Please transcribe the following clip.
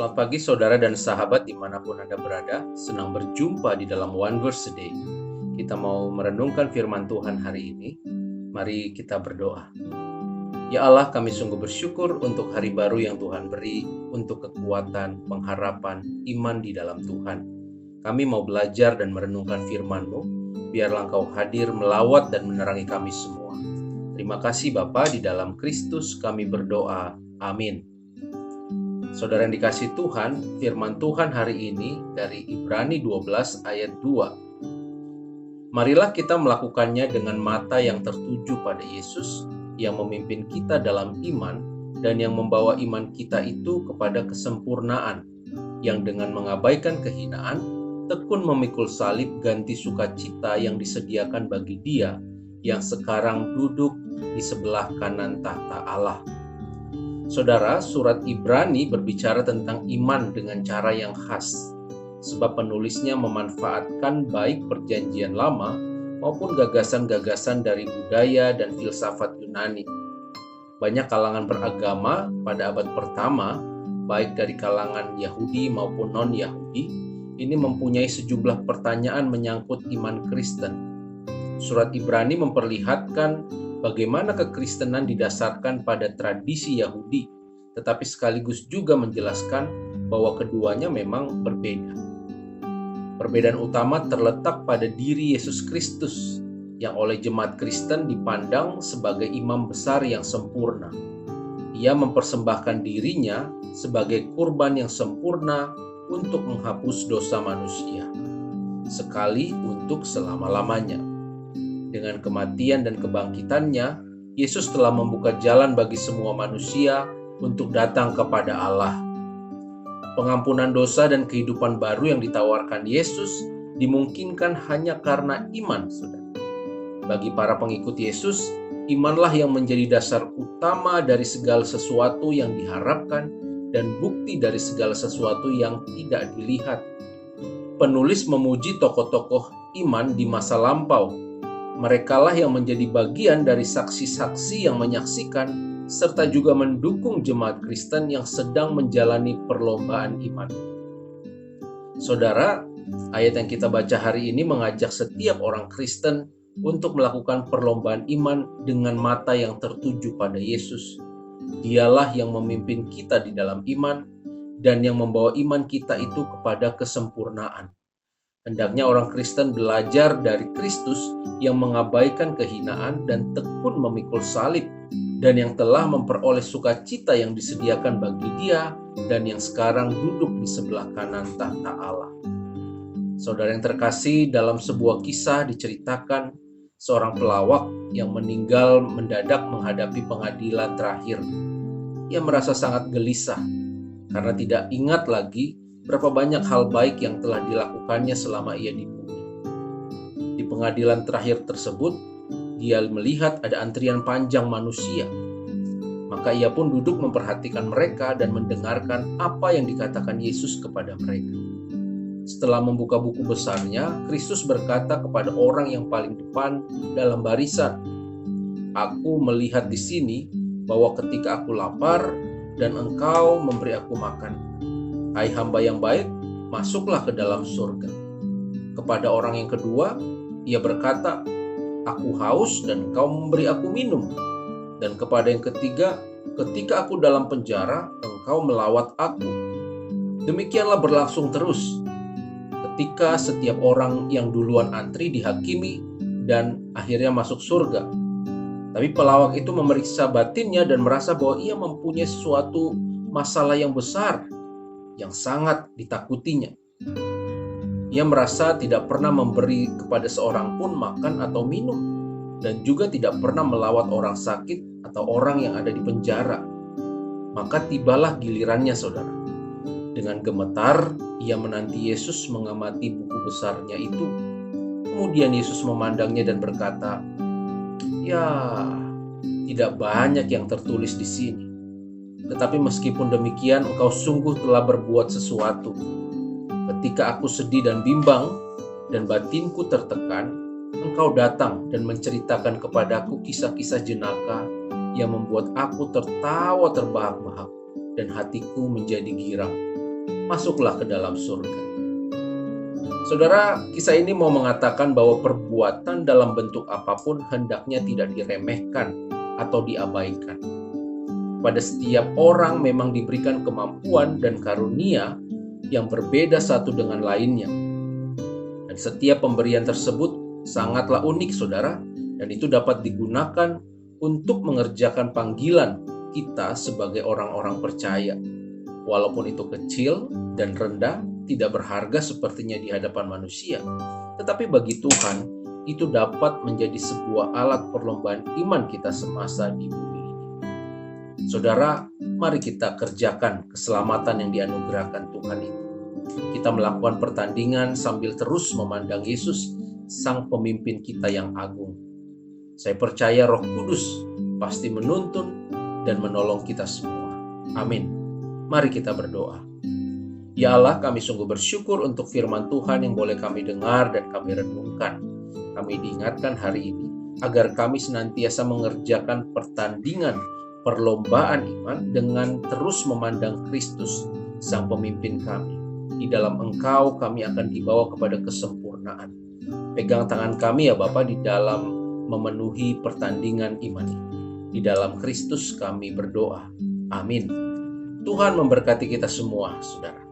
Selamat pagi saudara dan sahabat dimanapun Anda berada. Senang berjumpa di dalam One Verse a Day. Kita mau merenungkan firman Tuhan hari ini. Mari kita berdoa. Ya Allah, kami sungguh bersyukur untuk hari baru yang Tuhan beri, untuk kekuatan, pengharapan, iman di dalam Tuhan. Kami mau belajar dan merenungkan firman-Mu, biarlah Engkau hadir melawat dan menerangi kami semua. Terima kasih Bapa, di dalam Kristus kami berdoa. Amin. Saudara yang dikasihi Tuhan, firman Tuhan hari ini dari Ibrani 12 ayat 2. Marilah kita melakukannya dengan mata yang tertuju pada Yesus, yang memimpin kita dalam iman, dan yang membawa iman kita itu kepada kesempurnaan, yang dengan mengabaikan kehinaan, tekun memikul salib ganti sukacita yang disediakan bagi Dia, yang sekarang duduk di sebelah kanan tahta Allah. Saudara, surat Ibrani berbicara tentang iman dengan cara yang khas, sebab penulisnya memanfaatkan baik perjanjian lama maupun gagasan-gagasan dari budaya dan filsafat Yunani. Banyak kalangan beragama pada abad pertama, baik dari kalangan Yahudi maupun non-Yahudi, ini mempunyai sejumlah pertanyaan menyangkut iman Kristen. Surat Ibrani memperlihatkan bagaimana kekristenan didasarkan pada tradisi Yahudi, tetapi sekaligus juga menjelaskan bahwa keduanya memang berbeda. Perbedaan utama terletak pada diri Yesus Kristus, yang oleh jemaat Kristen dipandang sebagai imam besar yang sempurna. Ia mempersembahkan dirinya sebagai kurban yang sempurna untuk menghapus dosa manusia, sekali untuk selama-lamanya. Dengan kematian dan kebangkitannya, Yesus telah membuka jalan bagi semua manusia untuk datang kepada Allah. Pengampunan dosa dan kehidupan baru yang ditawarkan Yesus dimungkinkan hanya karena iman, saudara. Bagi para pengikut Yesus, imanlah yang menjadi dasar utama dari segala sesuatu yang diharapkan dan bukti dari segala sesuatu yang tidak dilihat. Penulis memuji tokoh-tokoh iman di masa lampau. Merekalah yang menjadi bagian dari saksi-saksi yang menyaksikan serta juga mendukung jemaat Kristen yang sedang menjalani perlombaan iman. Saudara, ayat yang kita baca hari ini mengajak setiap orang Kristen untuk melakukan perlombaan iman dengan mata yang tertuju pada Yesus. Dialah yang memimpin kita di dalam iman dan yang membawa iman kita itu kepada kesempurnaan. Hendaknya orang Kristen belajar dari Kristus yang mengabaikan kehinaan dan tekun memikul salib, dan yang telah memperoleh sukacita yang disediakan bagi Dia dan yang sekarang duduk di sebelah kanan tahta Allah. Saudara yang terkasih, dalam sebuah kisah diceritakan seorang pelawak yang meninggal mendadak menghadapi pengadilan terakhir. Ia merasa sangat gelisah karena tidak ingat lagi berapa banyak hal baik yang telah dilakukannya selama ia di bumi. Di pengadilan terakhir tersebut, dia melihat ada antrian panjang manusia. Maka ia pun duduk memperhatikan mereka dan mendengarkan apa yang dikatakan Yesus kepada mereka. Setelah membuka buku besarnya, Kristus berkata kepada orang yang paling depan dalam barisan, "Aku melihat di sini bahwa ketika aku lapar dan engkau memberi aku makan. Hai hamba yang baik, masuklah ke dalam surga." Kepada orang yang kedua, ia berkata, "Aku haus dan engkau memberi aku minum." Dan kepada yang ketiga, "Ketika aku dalam penjara, engkau melawat aku." Demikianlah berlangsung terus. Ketika setiap orang yang duluan antri dihakimi dan akhirnya masuk surga. Tapi pelawak itu memeriksa batinnya dan merasa bahwa ia mempunyai suatu masalah yang besar, yang sangat ditakutinya. Ia merasa tidak pernah memberi kepada seorang pun makan atau minum, dan juga tidak pernah melawat orang sakit atau orang yang ada di penjara. Maka tibalah gilirannya, saudara. Dengan gemetar, ia menanti Yesus mengamati buku besarnya itu. Kemudian Yesus memandangnya dan berkata, "Ya, tidak banyak yang tertulis di sini. Tetapi meskipun demikian, engkau sungguh telah berbuat sesuatu. Ketika aku sedih dan bimbang, dan batinku tertekan, engkau datang dan menceritakan kepadaku kisah-kisah jenaka yang membuat aku tertawa terbahak-bahak, dan hatiku menjadi girang. masuklah ke dalam surga. Saudara, kisah ini mau mengatakan bahwa perbuatan dalam bentuk apapun hendaknya tidak diremehkan atau diabaikan. Pada setiap orang memang diberikan kemampuan dan karunia yang berbeda satu dengan lainnya. Dan setiap pemberian tersebut sangatlah unik, saudara, dan itu dapat digunakan untuk mengerjakan panggilan kita sebagai orang-orang percaya. Walaupun itu kecil dan rendah, tidak berharga sepertinya di hadapan manusia, tetapi bagi Tuhan itu dapat menjadi sebuah alat perlombaan iman kita semasa di bumi ini. Saudara, mari kita kerjakan keselamatan yang dianugerahkan Tuhan itu. Kita melakukan pertandingan sambil terus memandang Yesus, Sang Pemimpin kita yang agung. Saya percaya Roh Kudus pasti menuntun dan menolong kita semua. Amin. Mari kita berdoa. Ya Allah, kami sungguh bersyukur untuk firman Tuhan yang boleh kami dengar dan kami renungkan. Kami diingatkan hari ini agar kami senantiasa mengerjakan pertandingan perlombaan iman dengan terus memandang Kristus, Sang Pemimpin kami. Di dalam Engkau kami akan dibawa kepada kesempurnaan. Pegang tangan kami ya Bapa di dalam memenuhi pertandingan iman ini. Di dalam Kristus kami berdoa. Amin. Tuhan memberkati kita semua, saudara.